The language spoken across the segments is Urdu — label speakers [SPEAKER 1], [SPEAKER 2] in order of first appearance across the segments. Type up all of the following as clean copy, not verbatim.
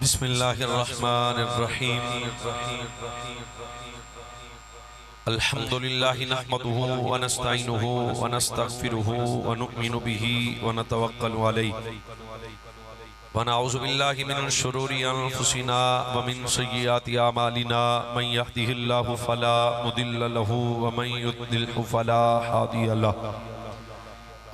[SPEAKER 1] بسم اللہ الرحمن الرحیم الحمدللہ نحمده ونستعینه ونستغفره ونؤمن به ونتوکل علیہ ونعوذ باللہ من شرور انفسنا ومن سیئات اعمالنا من يهده الله فلا مضل له ومن يضلل فلا هادي له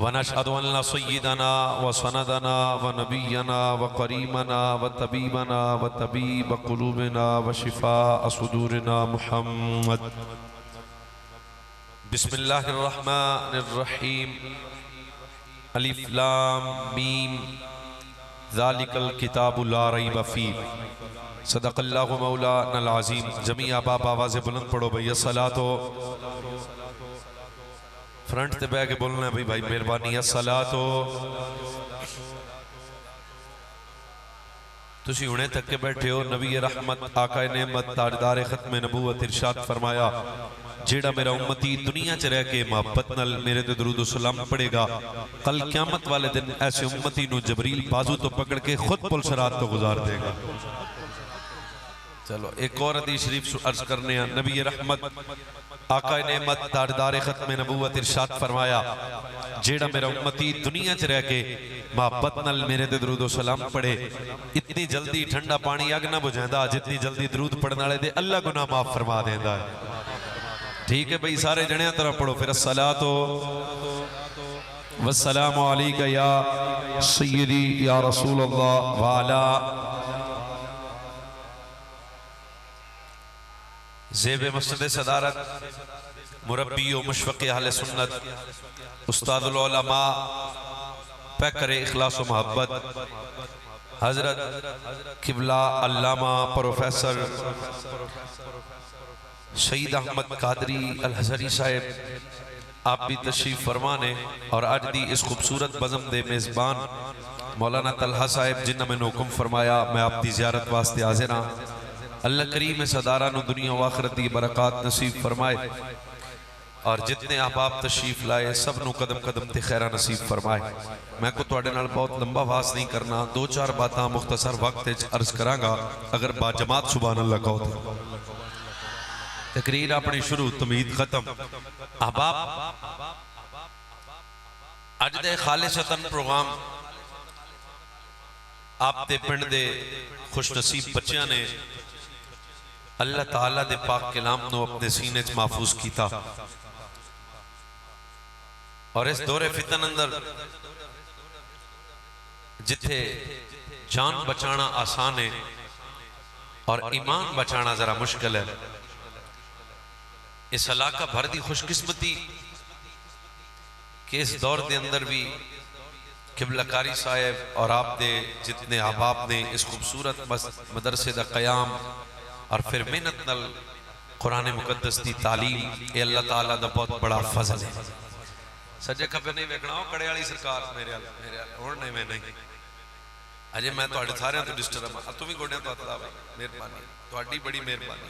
[SPEAKER 1] ونشهد أن لا سيدنا وسندنا ونبينا وقريمنا وطبيبنا وطبيب قلوبنا وشفاء صدورنا محمد بسم الله الرحمن الرحيم الف لام میم ذلك الكتاب لا ريب فيه صدق اللہ مولانا العظیم. جميع باپ آواز بلند پڑھو بھئی الصلاۃ. فرنٹ تے بہ کے بولنا ہے بھئی بھائی مہربانی الصلاۃ. تسی ہونے تک کے بیٹھے ہو. نبی رحمت آقا نعمت تاجدار ختم نبوت ارشاد فرمایا جیڑا میرا امتی دنیا چ رہ کے محبت نال میرے تے درود و سلام پڑھے گا کل قیامت والے دن ایسے امتی نو جبریل بازو تو پکڑ کے خود پل صراط تو گزار دے گا. چلو ایک اور حدیث شریف عرض کرنے ہیں. نبی رحمت آقا نعمت تاجدار ختم نبوت ارشاد فرمایا جیڑا میرا امتی دنیا چ رہ کے محبت نال میرے تے درود و سلام پڑھے اتنی جلدی ٹھنڈا پانی اگ نہ بجھیندا جتنی جلدی درود پڑھن والے دے اللہ گناہ معاف فرما دیندا ہے. ٹھیک ہے بھئی سارے جنیاں طرح پڑھو پھر الصلاۃ والسلام علیک یا سیدی یا رسول اللہ وعلا. زیب مسجد صدارت مربی و مشفق اہل سنت استاد العلماء پیکر اخلاص و محبت حضرت قبلہ علامہ پروفیسر شہید احمد قادری الحضری صاحب آپ بھی تشریف فرمانے اور آج دی اس خوبصورت بزم دے میزبان مولانا طلحہ صاحب جنہ میں نے حکم فرمایا میں آپ دی زیارت واسطے حاضر ہاں. اللہ کریم صدارہ نو دنیا و آخرت دی برکات نصیب فرمائے اور جتنے احباب تشریف لائے سب نو قدم قدم تے خیرہ نصیب فرمائے. میں کو توڑے نال بہت لمبا واس نہیں کرنا دو چار باتاں مختصر وقت عرض کرانگا اگر با جماعت سبحان اللہ کہو تھے. تقریر اپنی شروع تمید ختم. احباب اج دے خالصتاً پروگرام آپ دے پنڈ دے خوش نصیب بچیاں نے اللہ تعالیٰ دے پاک کلام نو اپنے سینے چ محفوظ کیتا اور اس دور فتن اندر جتھے جان بچانا آسان ہے اور ایمان بچانا ذرا مشکل ہے اس علاقہ بھر دی خوش قسمتی کہ اس دور دے اندر بھی قبلہ کاری صاحب اور آپ دے جتنے احباب نے اس خوبصورت مدرسے دا قیام اور پھر محنت نال قرآن مقدس دی تعلیم اے اللہ تعالیٰ دا بہت بڑا فضل ہے. سجے کھپے نہیں ویکھنا ہو کڑے والی سرکار میرے ہونے میں نہیں اجے میں تو اڑے سارے تو ڈسٹرب ہاں تو بھی گوڑیاں تو اطلاع مہربانی تہاڈی بڑی مہربانی.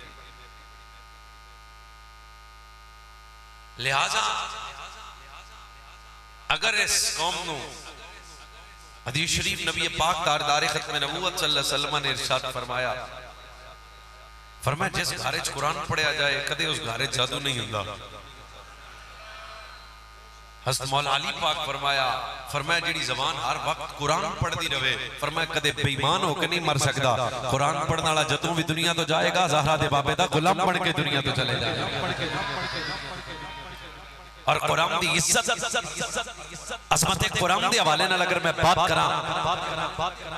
[SPEAKER 1] لہذا اگر اس قوم نو حدیث شریف نبی پاک تاجدار ختم نبوت صلی اللہ علیہ وسلم نے ارشاد فرمایا جس گھارے چ قرآن پڑھیا جائے کدے اس گھارے جادو نہیں ہوندا. حضرت مولا علی پاک فرمایا جیڑی زبان ہر وقت قرآن پڑھ دی رہے فرمایا کدے بے ایمان ہو کے نہیں مر سکدا. قرآن پڑھنے والا جدوں بھی دنیا تو جائے گا زہرا دے بابے دا غلام بن کے دنیا تو چلے جائے گا. اور قرآن دی عزت عظمت قرآن دی حوالے نال اگر میں بات کراں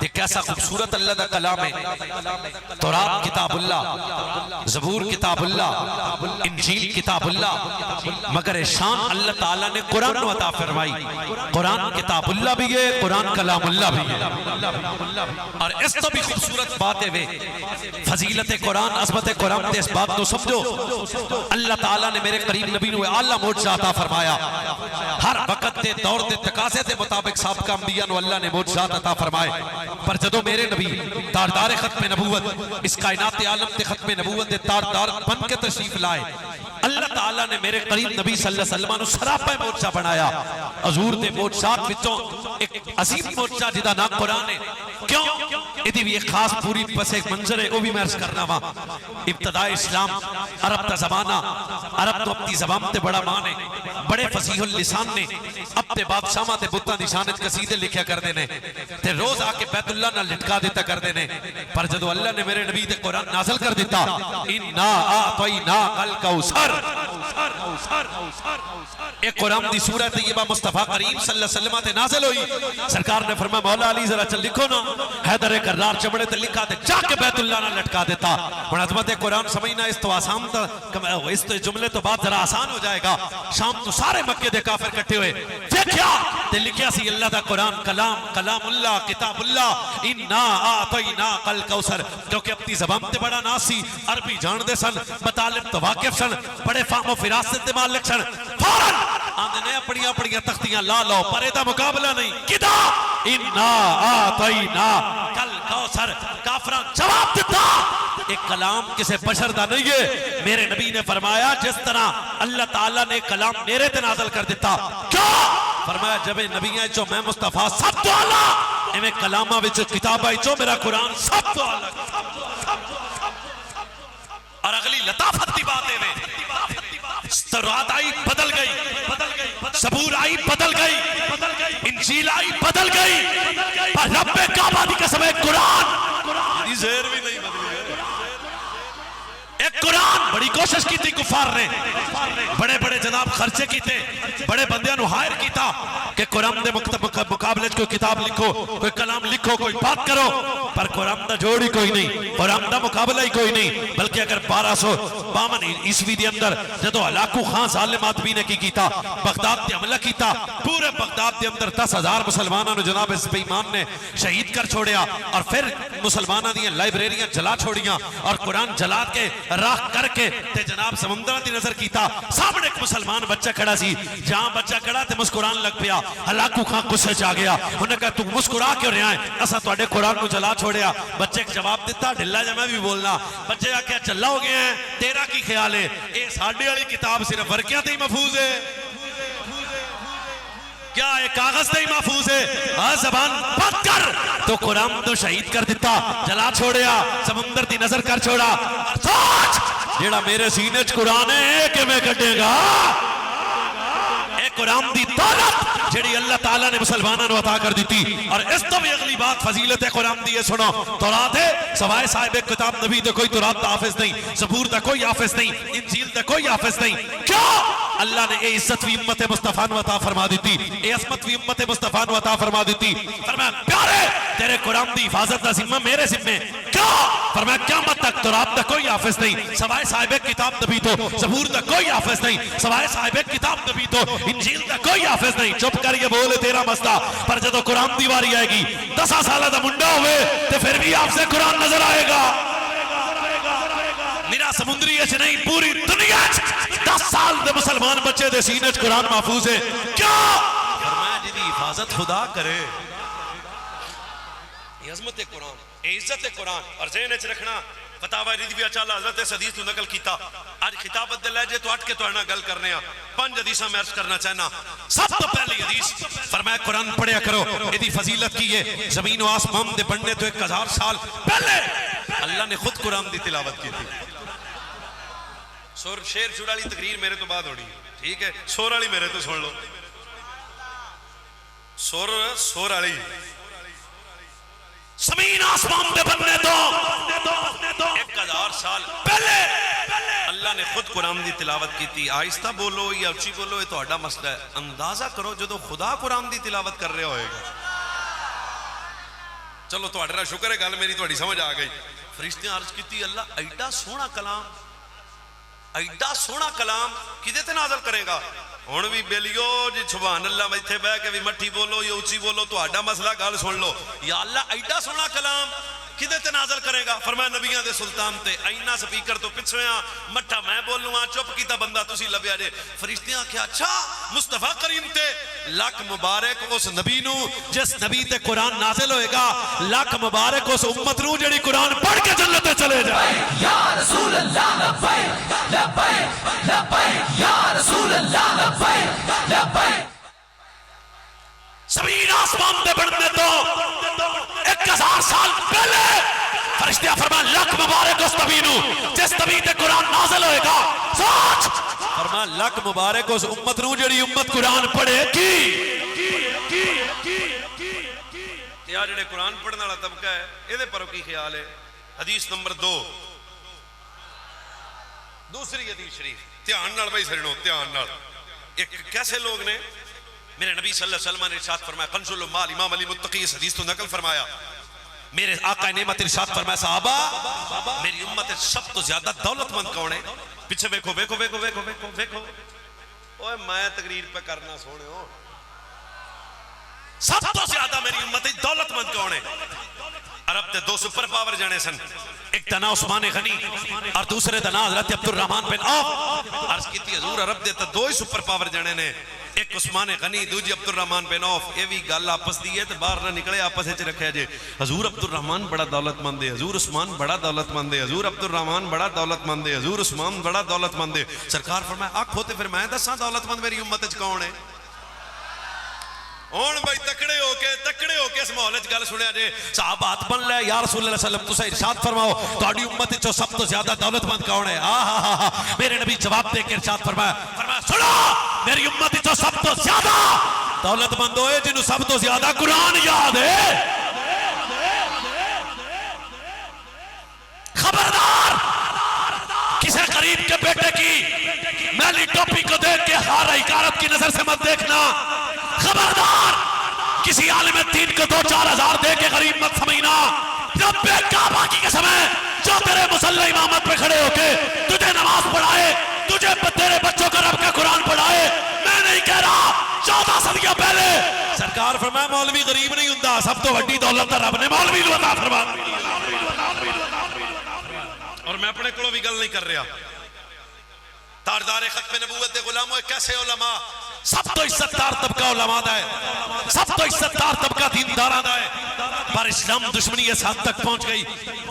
[SPEAKER 1] تے کیسا خوبصورت اللہ دا کلام ہے. تورات کتاب اللہ، زبور کتاب اللہ، انجیل کتاب اللہ، مگر شان اللہ تعالیٰ نے قرآن و عطا فرمائی. قرآن کتاب اللہ بھی ہے، قرآن کلام اللہ بھی ہے. اور اس تو بھی خوبصورت بات ہے فضیلت قرآن عظمت قرآن تے اس بات کو سمجھو اللہ تعالیٰ نے میرے قریب نبی نو اعلیٰ معجزہ عطا فرمایا. ہر وقت دے دور دے تقاضے دے مطابق سابقہ انبیاء نو اللہ نے معجزات عطا فرمائے پر جدو میرے نبی تاجدار ختم نبوت اس کائنات عالم تے ختم نبوت دے تاجدار بن کے تشریف لائے اللہ تعالیٰ نے میرے قریب نبی صلی اللہ علیہ وسلم نو سراپا موجزہ بنایا. حضور دے موجزات وچوں ایک عظیم موجزہ جدا نام قرآن ہے. کیوں؟ ایدی بھی ایک خاص پوری پس ایک منظر ہے وہ بھی میں عرض کرنا وا. ابتداء اسلام عرب تا زمانہ، عرب تو اپنی زبان تے بڑا مان ہے، بڑے فصیح اللسان نے، اب تے بادشاہاں تے بتاں دی شان وچ قصیدے لکھیا کردے نے تے روز آ کے بیت اللہ نال لٹکا دیتا کردے نے. پر جدو اللہ نے میرے نبی تے قرآن نازل کر دیتا، انا اعطیناک الکوثر، ایک قرآن دی سورہ طیبہ مصطفیٰ کریم صلی اللہ علیہ وسلم تے نازل ہوئی. سرکار نے فرمایا مولا علی ذرا چل لکھو نا. حیدر کرار چمڑے تے لکھا تے جا کے بیت اللہ نہ لٹکا دیتا. اور عظمت قرآن سمجھنا اس تو آسان تھا، اس جملے تو بات ذرا آسان ہو جائے گا. شام تو سارے مکے دے کافر کٹھے ہوئے دیکھیا تے لکھیا سی اللہ دا قرآن کلام اللہ کتاب اللہ. انا اعطیناک الکوثر، کیونکہ اپنی زبان تے بڑا ناسی، عربی جان دے سن، مطالب تو واقف سن، بڑے فہم و فراست دے مالک سن. فوراً آندے نے اپنیاں تختیاں لا لو، پر ایدہ مقابلہ نہیں. کدا انا اعطیناک الکوثر. کافران جواب دیتا ایک کلام کسے بشر دا نہیں ہے. میرے نبی نے فرمایا جس طرح اللہ تعالیٰ نے کلام میرے تے نازل کر دیتا. کیا فرمایا جب نبی ہیں چو میں مصطفیٰ سب تو اللہ، ایمیں کلامہ وچ کتابہ چو میرا قرآن سب تو اللہ. اور اگلی لطافت دی بات ہے تورات آئی بدل گئی، زبور آئی بدل گئی، انجیل آئی بدل گئی، پر رب کعبہ دی قسم ہے قرآن زہر بھی نہیں بدل گئی. ایک قرآن بڑی کوشش کی تھی کفار نے، بڑے بڑے جناب خرچے کی تھے، بڑے بندیاں نو ہائر کی تھا کہ قرآن دے مقابلے کوئی کتاب لکھو، کوئی کلام لکھو، کوئی بات کرو. پر قرآن دا جوڑ ہی کوئی نہیں، قرآن دا مقابلہ ہی کوئی نہیں. بلکہ اگر 1252 عیسوی دے اندر جدو ہلاکو خان ظالم آدمی نے کی کیتا، بغداد دے حملہ کیتا، پورے بغداد دے اندر 10,000 مسلمانوں نے جناب اس بے ایمان نے شہید کر چھوڑیا. اور پھر مسلمانوں دی لائبریریاں جلا چھوڑیاں اور قرآن جلا کے راہ کر کے تے جناب سمندرہ دی نظر کیتا. سامنے ایک مسلمان بچہ کھڑا سی، جہاں بچہ کھڑا تے مسکران لگ پیا. ہلاکو خان غصے چ آ گیا، انہوں نے کہا تو مسکرا کیوں رہا ہے، اسا تواڈے قرآن کو جلا چھوڑیا. بچے ایک جواب دیتا ڈھلا جا میں بھی بولنا. بچے آ کے چلا ہو گئے ہیں، تیرا کی خیال ہے؟ اے ساڈے والی کتاب صرف ورقیاں تے ہی محفوظ ہے، کیا ایک کاغذ تے ہی محفوظ ہے؟ زبان بند کر. تو قرآن تو شہید کر دیتا، جلا چھوڑیا، سمندر دی نظر کر چھوڑا. سوچ جیڑا میرے سینے چ قرآن ہے کہ میں کٹے گا. اے قرآن دی دولت جیڑی اللہ تعالیٰ نے مسلمانوں نے عطا کر دیتی. اور اس تو بھی اگلی بات فضیلت قرآن دی ہے، سنو. تورات ہے سوائے صاحب کتاب نبی تے کوئی تورات دا حافظ نہیں، زبور دا کوئی حافظ نہیں، انجیل دا کوئی حافظ نہیں. کیوں؟ اللہ نے اے عزت وی امت مصطفیٰ نو عطا فرما دیتی، اے عصمت وی امت مصطفیٰ نو عطا فرما دیتی. فرمایا پیارے تیرے قرآن دی حفاظت دا ذمہ میرے ذمہ. کیوں؟ فرمایا قیامت تک تورات دا کوئی حافظ نہیں سوائے صاحب کتاب نبی تو، زبور دا کوئی حافظ نہیں سوائے صاحب کتاب نبی تو، انجیل دا کوئی حافظ نہیں. چپ کر یہ بولے تیرا مسئلہ. پر جدو قرآن دی واری آئے گی 10 سالہ دا منڈا ہوئے تے پھر بھی آپ سے قرآن نظر آئے گا. میرا سمندری ایسے نہیں، پوری دنیا 10 سال دے مسلمان بچے دے سینے چ قرآن محفوظ ہے. کیوں؟ فرمایا جی دی حفاظت خدا کرے. یہ عظمت قرآن، یہ عزت قرآن. اور ذہن وچ رکھنا فتاوی رضویہ چالا حضرت اس حدیث تو نقل کیتا. آج خطابت دے لہجے تو ہٹ کے تو گل کرنے ہیں. 5 حدیثاں میں عرض کرنا چاہنا. سب تو پہلی حدیث فرمایا قرآن پڑھیا کرو. ایدی فضیلت کی ہے زمین و آسمان دے بننے تو 1000 سال پہلے اللہ نے خود قرآن دی تلاوت کی تھی. شیر شور والی تقریر میرے تو بعد ہونی، ٹھیک ہے؟ سور والی میرے تو سن لو. سور والی زمین آسمان دے بننے تو 1000 سال پہلے اللہ نے خود قرآن دی تلاوت کی تھی. آہستہ بولو یا اچھی بولو یہ تہاڈا مسئلہ ہے. اندازہ کرو جدو خدا قرآن دی تلاوت کر رہے ہوئے گا. چلو تہاڈا شکر ہے گل میری تہاڈی سمجھ آ گئی. فرشتے عرض کیتی اللہ ایڈا سونا کلام، ایڈا سونا کلام کدے تے نازل کرے گا؟ ہن بھی بیلیو جی سبحان اللہ ایتھے بیٹھ کے بھی مٹھی بولو یا اچھی بولو تہاڈا مسئلہ گل سن لو. یا اللہ ایڈا سونا کلام کدے تے نازل کرے گا؟ فرمایا نبیاں دے سلطان تے. اینا سپیکر تو پچھویاں مٹھا میں بولوں ہاں چپ کیتا بندہ تسی لبیا جے. فرشتیاں کیا اچھا مصطفیٰ کریم تے لاکھ مبارک اس نبی نو جس نبی تے قرآن نازل ہوئے گا, لاکھ مبارک اس امت نو جڑی قرآن پڑھ کے جنت چلے جائے.
[SPEAKER 2] یا رسول اللہ لبیک لبیک لبیک یا رسول اللہ لبیک لبیک.
[SPEAKER 1] زمین آسمان دے بڑھنے تو 1000 سال پہلے فرشتیاں فرمائے لاکھ مبارک اس نبی نو جس نبی تے قرآن نازل ہوئے گا. سوچ فرمائے لاکھ مبارک اس امت نو جڑی امت قرآن پڑھے کی. یا جڑے قرآن پڑھنے والا طبقہ ہے اے دے پرو کی خیال ہے؟ حدیث نمبر 2 دوسری حدیث شریف دھیان نال بھائی سرنو دھیان نال. ایک کیسے لوگ نے میرے نبی صلی اللہ علیہ وسلم نے ارشاد فرمایا کنز المال, امام علی متقی اس حدیث تو نقل فرمایا. میرے آقا نعمت ارشاد فرمایا صحابہ میری امت سب تو زیادہ دولت مند کون ہے؟ پیچھے ویکھو ویکھو ویکھو ویکھو ویکھو ویکھو. اوے میں تقریر پہ کرنا سونے ہو. سب تو زیادہ میری امت دولت مند کون ہے؟ عرب تے 2 سپر پاور جانے سن. ایک تنا عثمان غنی اور دوسرے تنا حضرت عبد الرحمن بن عوف. عرض کی تھی حضور عرب دے تے 2 ہی سپر پاور جانے نے, ایک عثمان غنی دوجی عبد الرحمن بن عوف. یہ بھی گل آپس دی ہے تے باہر نہ نکلے آپس وچ رکھیا جے. حضور عبد الرحمن بڑا دولت مند ہے, حضور عثمان بڑا دولت مند ہے, حضور عبد الرحمن بڑا دولت مند ہے, حضور عثمان بڑا دولت مند ہے. سرکار فرمایا آنکھ ہوتے پھر میں دساں دولت مند میری امت وچ کون ہے؟ ہون بھائی تکڑے ہو کے اس ماحول وچ گل سنیا جے. صحابہ ہاتھ بن لے یا رسول اللہ صلی اللہ علیہ وسلم تساں ارشاد فرماؤ تہاڈی امت وچ سب تو زیادہ دولت مند کون ہے؟ میرے نبی جواب دے کے ارشاد فرمایا سنو میری امت وچ سب تو زیادہ دولت مند ہوئے جنوں سب تو زیادہ قرآن یاد ہے. خبردار کسی غریب کے بیٹے کی میلی ٹوپی کو دیکھ کے ہارا حقارت کی نظر سے مت دیکھنا. خبردار کسی عالم دین کو 2-4 ہزار دے کے غریب مت سمجھنا. رب کعبہ کی قسم ہے جو تیرے مصلی امامت پہ کھڑے ہو کے تجھے نماز پڑھائے, تجھے تیرے بچوں کو رب کا قرآن پڑھائے, میں نہیں کہہ رہا 14 صدیاں پہلے سرکار فرمایا مولوی غریب نہیں ہوندا, سب تو بڑی دولت رب نے مولوی نوں عطا فرمائی. اور میں اپنے کولوں بھی گل نہیں کر رہا. تاجدار ختم نبوت دے غلاموں کیسے علماء سب تو عزتدار طبقہ علماء دا ہے, سب تو عزتدار طبقہ دینداراں دا ہے, پر اسلام دشمنی اس حد تک پہنچ گئی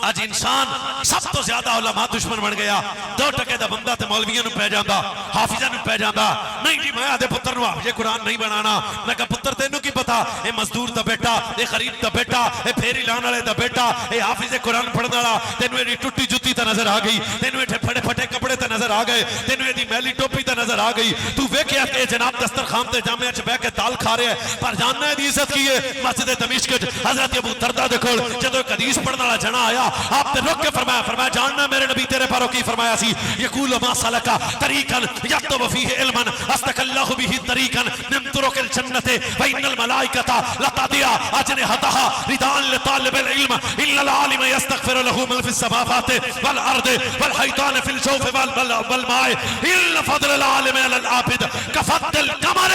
[SPEAKER 1] اج انسان سب تو زیادہ علماء دشمن بن گیا. 2 ٹکے دا بندہ تے مولویاں نوں پہ جاندا, حافظاں نوں پہ جاندا. نہیں جی میں آدھے پتر نوں حافظ قرآن نہیں بنانا. میں کہا پتر تینوں کی پتا اے مزدور دا بیٹا, اے غریب دا بیٹا, اے پھیری لان والے دا بیٹا, اے حافظ قرآن پڑھن والا تینوں ایڈی ٹوٹی جُتی تے نظر آ گئی, تینوں ایڈے پھٹے پھٹے کپڑے تے نظر آ گئے, تینوں ایڈی میلی ٹوپی تے نظر آ گئی. تو ویکھیا کہ جناب دسترخوان تے جامعہ چ بیٹھ کے دال کھا رہے ہیں, پر جاننا ہے دی عزت کی ہے مسجد دمشق حضرت ابو درداء دے کول جدوں ایک حدیث پڑھن والا جنا آیا آپ نے رک کے فرمایا جاننا میرے نبی تیرے پاروں کی فرمایا سی یقول ما سلکا طریقا یکتب فیہ علما استک اللہ به طریقا من طرق الجنت وان الملائکۃ لتضع اجنحتها رداء لطالب العلم الا العالم يستغفر له من في السماوات والارض والحيطان في الجوف والماء الا فضل العالم على العابد كفضل القمر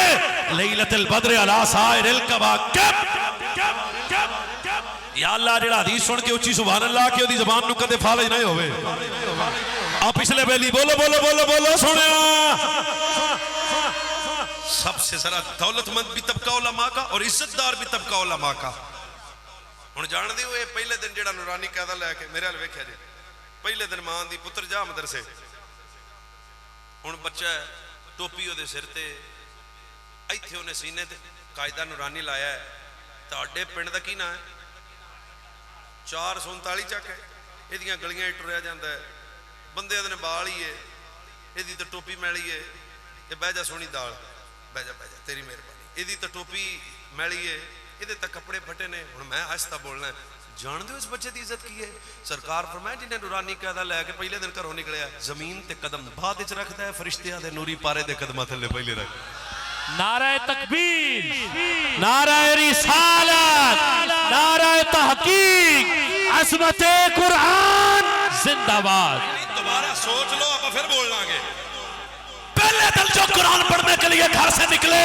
[SPEAKER 1] ليلة البدر على سائر الكواكب. یا اللہ جڑا حدیث سن کے اچھی سبحان اللہ کی دی زبان نو کدے فالج نہیں ہوئے. آپ پچھلے بیلی بولو بولو بولو بولو سنیا. سب سے ذرا دولت مند بھی طبقہ علماء کا اور عزت دار بھی طبقہ علماء کا. ہن جان دے ہوئے پہلے دن جڑا نورانی قاعدہ لے کے میرے ال ویکھیا جی پہلے دن ماں دی پتر جا مدرسے, ہن بچہ ٹوپی او دے سر تے ایتھے اونے سینے تے قاعدہ نورانی لایا ہے. تہاڈے پنڈ دا کی نام ہے؟ 439 چک ہے. یہ گلیاں ٹریا جاتا ہے, بندے نے بال ہی ہے, یہ تو ٹوپی میلی ہے, یہ بہ جا سونی دال بہ جا تیری مہربانی, یہ تو ٹوپی میلی ہے, یہ تو کپڑے پھٹے نے. ہوں میں آہستہ بولنا ہے, جان دو اس بچے کی عزت کی ہے. سرکار فرمایا جنہیں نورانی قاعدہ لے کے پہلے دن گھروں نکلیا زمین تے قدم بعد وچ رکھدا ہے, فرشتیاں دے نوری پارے دے قدماں تھلے پہلے رکھ.
[SPEAKER 3] نعرہ تکبیر, نعرہ رسالت, نعرہ تحقیق, عظمت قرآن زندہ باد.
[SPEAKER 1] دوبارہ سوچ لو اب پھر بولنا گے. پہلے دن جو قرآن پڑھنے کے لیے گھر سے نکلے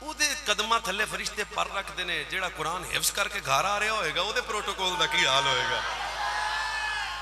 [SPEAKER 1] ਉਹਦੇ ਕਦਮਾਂ ਥੱਲੇ ਫਰਿਸ਼ਤੇ ਪਰ ਰੱਖਦੇ ਨੇ। ਜਿਹੜਾ ਕੁਰਾਨ ਹਿਫਜ਼ ਕਰਕੇ ਘਰ ਆ ਰਿਹਾ ਹੋਏਗਾ ਉਹਦੇ ਪ੍ਰੋਟੋਕੋਲ ਦਾ ਕੀ ਹਾਲ ਹੋਏਗਾ।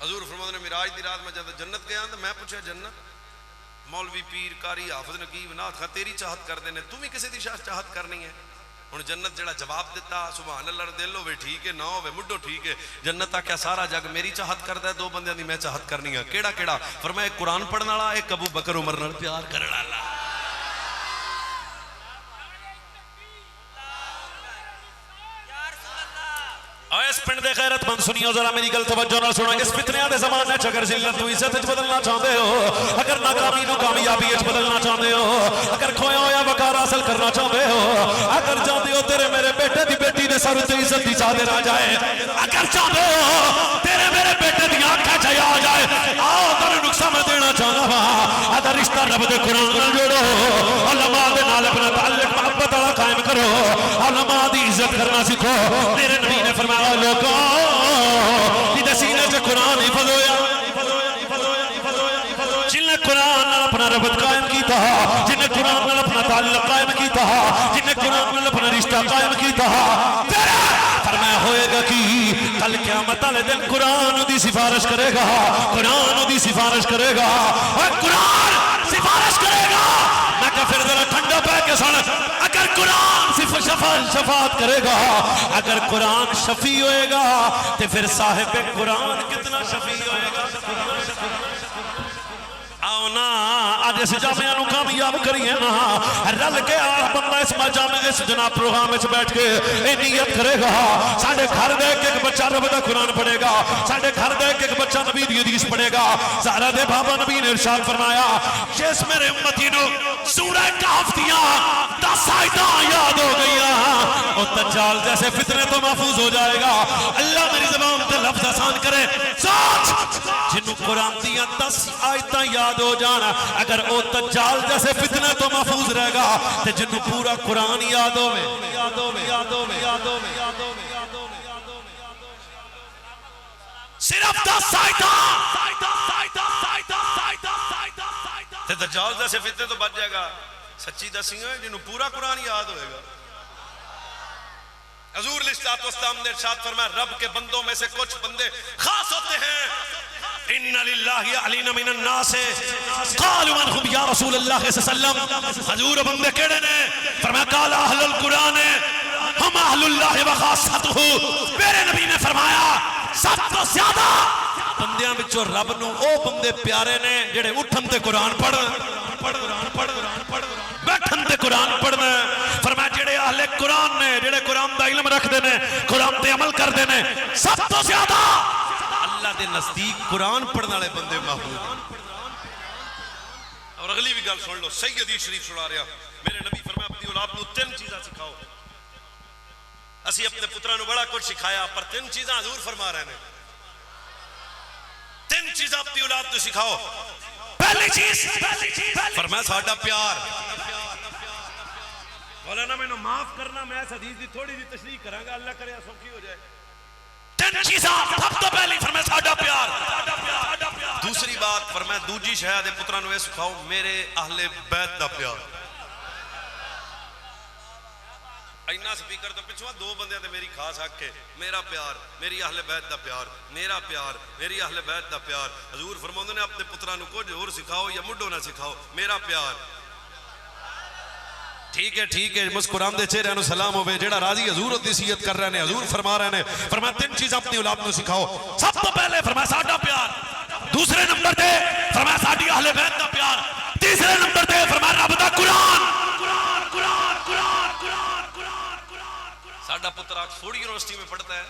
[SPEAKER 1] حضور فرماتے نے معراج دی رات میں جب جنت گیا تو میں پوچھا جنت مولوی پیر کاری حافظ نقیب نات خاں تیری چاہت کر دینے تو بھی کسی دی چاہت کرنی ہے ہن جنت جڑا جواب دیتا سبحان اللہ دل ہوے ٹھیک ہے نہ ہوے مڈو ٹھیک ہے جنت آ کیا سارا جگ میری چاہت کردا ہے دو بندیاں دی میں چاہت کرنی ہے کیڑا کیڑا فرمایا ایک قرآن پڑھن والا ایک ابو بکر عمر نال پیار کرن والا
[SPEAKER 3] اس پنڈ دے غیرت مند سنیو ذرا میری گل توجہ نال سنو اس فتنیاں دے زمانے چ اگر ذلت تو عزت وچ بدلنا چاہندے ہو اگر ناکامی نو کامیابی وچ بدلنا چاہندے ہو اگر کھویا ہویا وقار حاصل کرنا چاہندے ہو اگر چاہندے ہو تیرے میرے بیٹے دی بیٹی دے سر تے عزت دی چادر آ جائے اگر چاہندے ہو تیرے میرے بیٹے دی آنکھاں چ آ جائے آؤ تینوں نقصان میں دینا چاہنا وا اگر رشتہ رب دے قرآن نال جوڑو علماء دے نال اپنا تعلق محبت والا قائم کرو علماء دی عزت کرنا سیکھو میرے نبی نے فرمایا لوگوں جنہیں سینے سے قرآن حفظ ہویا جنہیں قرآن نال اپنا ربط قائم کیتا جنہیں قرآن نال اپنا تعلق قائم کیتا جنہیں قرآن نال اپنا رشتہ قائم کیتا تیرا فرمایا ہوئے گا کہ کل قیامت والے دن قرآن دی سفارش کرے گا قرآن دی سفارش کرے گا اور قرآن سفارش کرے گا میں کہا پھر ذرا ٹھنڈا پہ کے سن اگر قرآن شفاعت کرے گا اگر قرآن شفیع ہوئے گا تو پھر صاحب قرآن کتنا شفیع ہوئے گا آؤ نا آج اس جامعہ نو کامیاب کریے نا رل کے بندہ اس جامعہ اس جناب پروگرام میں بیٹھ کے اے نیت کرے گا ساڑھے گھر دے ایک بچہ رب دا قرآن پڑھے گا ساڑھے گھر دے ایک بچہ نبی دی حدیث پڑھے گا زہرا دے بابا نبی نے ارشاد فرمایا جس میرے امتی نو سورہ کہف دیا 10 آیتاں یاد ہو گئی اور دجال جیسے فتنے تو محفوظ ہو جائے گا اللہ میری زبان تے لفظ آسان کرے سوچ جنہوں قرآن دیا 10 آیتاں یاد ہو جانا اگر او دجال جیسے فتنے تو محفوظ رہے گا تو جنہوں پورا قرآن یاد ہوئے صرف 10 آیتاں
[SPEAKER 1] تے دجال جیسے فتنے تو بچ جائے گا سچی دسی ہے جنہوں پورا قرآن یاد ہوئے گا حضور علیہ السلام نے ارشاد فرمایا رب کے بندوں میں سے کچھ بندے خاص ہوتے ہیں ان للہ علین من الناس قالوا من هم یا رسول اللہ صلی اللہ علیہ وسلم حضور بندے کیڑے نے فرمایا قال اہل القرآن ہم اہل اللہ وخاصتہ میرے نبی نے فرمایا سب تو زیادہ بندیاں بچوں رب نو او بندے پیارے نے جڑے اٹھن تے قرآن پڑھ بیٹھن تے قرآن پڑھنا فرمایا جڑے اہل قرآن نے جڑے قرآن دا علم رکھ دینے قرآن تے عمل کر دینے سب تو زیادہ اللہ دے نزدیک قرآن پڑھنے والے بندے محبوب اور اگلی بھی گل سن لو صحیح حدیث شریف سنا رہا میرے نبی فرمایا اپنی اولاد نو 3 چیزاں سکھاؤ اسی اپنے پتروں نو بڑا کچھ سکھایا پر 3 چیزاں حضور فرما رہے ہیں 3 چیزاں اپنی اولاد نو سکھاؤ پہلی چیز فرمایا ساڈا پیار مولانا میں نو معاف کرنا میں اس حدیث دی تھوڑی سی تشریح کراں گا اللہ کرے سوکھی ہو جائے 3 چیزاں سب تو پہلی فرمایا ساڈا پیار دوسری بات فرمایا دوجی شے دے پتراں نو اے سکھاؤ میرے اہل بیت دا پیار اینا سپیکر تو پچھوا 2 بندیاں تے میری خاص حق ہے میرا پیار میری اہل بیت دا پیار میرا پیار میری اہل بیت دا پیار حضور فرماندے نے اپنے پتراں نو کچھ اور سکھاؤ یا مڈو نہ سکھاؤ میرا پیار ٹھیک ہے مسکران دے چہرے نو سلام ہوے جیڑا راضی حضور دی نصیحت کر رہے نے حضور فرما رہے نے فرمایا 3 چیزاں اپنی اولاد نو سکھاؤ سب تو پہلے فرمایا ساڈا پیار دوسرے نمبر تے فرمایا ساڈی اہل بیت دا پیار تیسرے نمبر تے فرمایا رب دا قرآن ساڈا پتر آکسفورڈ یونیورسٹی میں پڑھتا ہے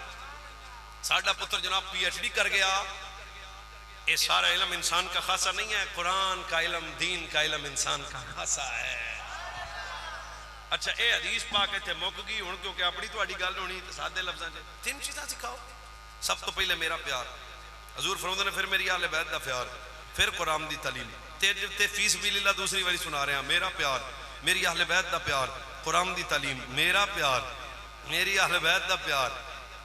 [SPEAKER 1] ساڈا پتر جناب پی ایچ ڈی کر گیا یہ سارا علم انسان کا خاصہ نہیں ہے قرآن کا علم دین کا علم انسان کا خاصہ ہے اچھا اے حدیث پاک اتنے مک گئی ہوں کیونکہ اپنی تہاڈی گل ہونی تے سادے لفظاں چ 3 چیزاں سکھاؤ سب تو پہلے میرا پیار حضور فرماتے نے پھر میری اہل بیت دا پیار پھر قرآن دی تعلیم تے فی سبیل اللہ دوسری باری سنا رہے ہیں میرا پیار میری اہل بیت دا پیار قرآن دی تعلیم میرا پیار میری اہل بیت دا پیار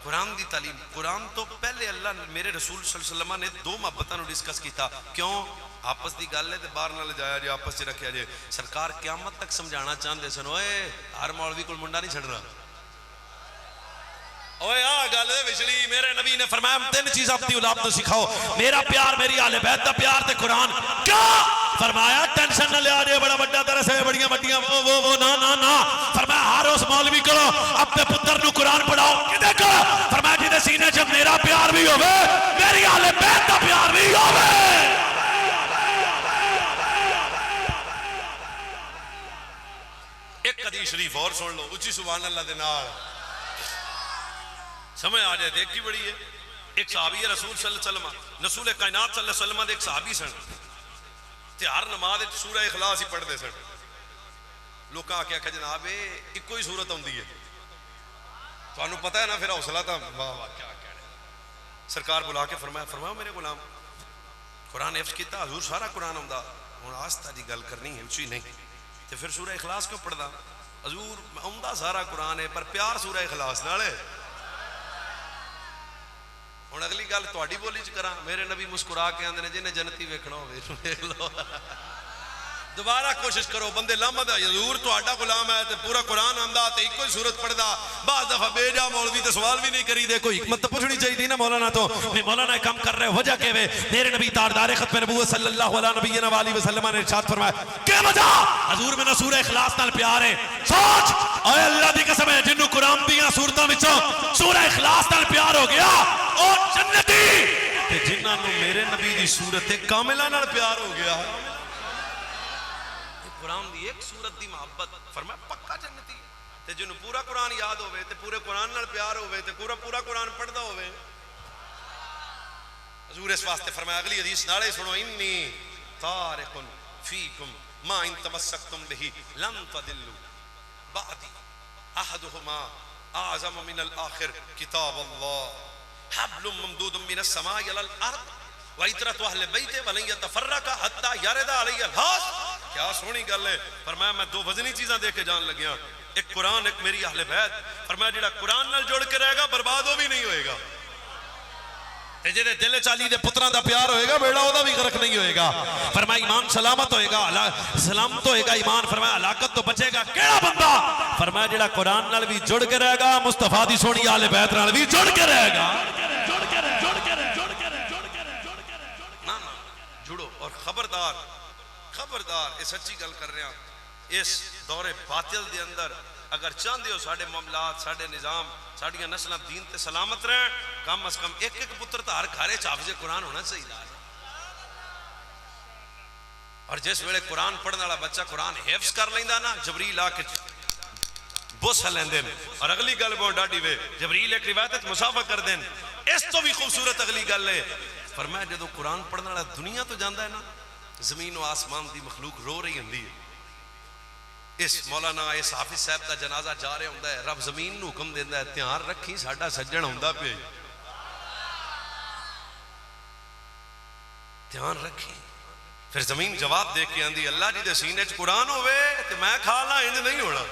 [SPEAKER 1] قرآن دی تعلیم قرآن تو پہلے اللہ میرے رسول صلی اللہ علیہ وسلم نے 2 محبتاں نو ڈسکس کیتا کیوں آپس دی گل ہے تے باہر نہ لے جایا جے آپس چ رکھیا جے سرکار قیامت تک سمجھانا چاہندے سن اوئے ہر مولوی کول منڈا نہیں چھڑنا اوے آ گل وچلی میرے نبی نے فرمایا تین چیزاں اپنی اولاد کو سکھاؤ، میرا پیار، میری اہل بیت دا پیار تے قرآن. کیا فرمایا؟ ٹینشن نہ لیا جے بڑا بڑا درس ہے، بڑیاں بڑیاں وہ نا. فرمایا ہر اس مولوی کرو اپنے پتر نو قرآن پڑھاؤ. کدے کو؟ فرمایا جدے سینے چ میرا پیار بھی ہوے، میری اہل بیت دا پیار بھی ہوے. ایک حدیث شریف اور سن لو، اچھی سبحان اللہ دے نال سمجھ آ جائے. دیکھ کی بڑی ہے. ایک صحابی رسول صلی اللہ علیہ وسلم، رسول کائنات صلی اللہ علیہ وسلم دے ایک صحابی سن، تے ہر نماز سورہ اخلاص ہی پڑھتے سن. لوکاں آ کے آخیا جناب ایک ہی سورت آتی ہے، تمہیں پتہ ہے نا، پھر حوصلہ تھا. واہ واہ کیا کہنے. سرکار بلا کے فرمایا میرے غلام قرآن حفظ کیتا، حضور سارا قرآن آتا، ہوں آستہ دی گل کرنی ہے اچھی نہیں، تو پھر سورہ اخلاص کیوں پڑھدا؟ حضور آتا سارا قرآن ہے پر پیار سورہ اخلاص نال ہے. ہوں اگلی گل تہاڈی بولی چ کراں. میرے نبی مسکرا کے آندے نے جنہیں جنتی ویکھنا ہوے ویکھ لو. دوبارہ کوشش کرو. بندے لامد حضور تہاڈا غلام ہے تے پورا قرآن آندا تے ایک ہی صورت پڑھدا. بعض دفعہ بے جا مولوی تے سوال بھی نہیں کری دے. کوئی حکمت تو پوچھنی چاہیے نا مولانا تو. نہیں مولانا کم کر رہے وجہ کہ میرے نبی تاجدار ختم نبوت صلی اللہ علیہ نبینا وآلہ وسلم نے ارشاد فرمایا کیا وجہ؟ حضور میں نہ سورہ اخلاص نال پیار ہے. سوچ اے اللہ دی قسم ہے جنوں قرآن دیاں سورتاں وچوں سورہ اخلاص نال پیار ہو گیا او جنتی تے جنہاں نوں میرے نبی دی سورت کاملہ نال پیار ہو گیا. قرآن دی ایک سورت دی محبت فرمایا پکا جنتی. تے جنوں پورا قرآن یاد ہوئے تے پورے قرآن نال پیار ہوئے تے پورا قرآن پڑھدا ہوئے. حضور اس واسطے فرمایا اگلی حدیث نالے سنو انی تارک فیکم ما ان تمسکتم بہ لن تضلوا بعدی احدہما اعظم من الاخر کتاب اللہ حبل ممدود من السماء الى الارض وعطرت اہل بیت ولن یتفرق حتی یرد علی الحوض. کیا سونی گل ہے. فرمایا میں دو وزنی چیزاں دے کے جان لگیا، ایک قرآن ایک میری اہل بیت. فرمایا جڑا قرآن نال جڑ کے رہے گا برباد ہو بھی نہیں ہوئے گا، تے جے دل چالی دے پتراں دا پیار ہوئے گا بیڑا او دا بھی غرق نہیں ہوئے گا. فرمایا ایمان سلامت ہوئے گا، سلامت ہوئے گا ایمان. فرمایا ہلاکت تو بچے گا کیڑا بندہ؟ فرمایا جڑا قرآن نال بھی جڑ کے رہے گا، مصطفیٰ دی سونی اہل بیت نال بھی جڑ کے رہے گا. جڑو اور خبردار یہ سچی گل کر رہے ہیں. اس دور باطل دے اندر اگر چاہتے ہو ساڑھے معاملات ساڑھے نظام ساڑھیاں نسلیں دین تے سلامت رہیں، کم از کم ایک پتر تا ہر گھرے حافظ قرآن ہونا چاہیے. اور جس ویلے قرآن پڑھنے والا بچہ قرآن حفظ کر لیندا نا، جبریل آ کے بوسا لیندے نے. اور اگلی گل بہت ڈاڈی وے جبریل ایک روایت مسافہ کر دین. اس تو بھی خوبصورت اگلی گل ہے. فرمایا جدو قرآن پڑھنے والا دنیا تو جاندا ہے نا، زمین و آسمان دی مخلوق رو رہی ہوندی ہے. اس مولانا اس حافظ صاحب دا جنازہ جا رہا ہوندا ہے، رب زمین نو حکم دیندا ہے دھیان رکھی ساڈا سجن ہوندا پیا، دھیان رکھی. پھر زمین جواب دے کے آندی اللہ جی دے سینے چ قرآن ہوئے تے میں کھا لا انج نہیں ہونا.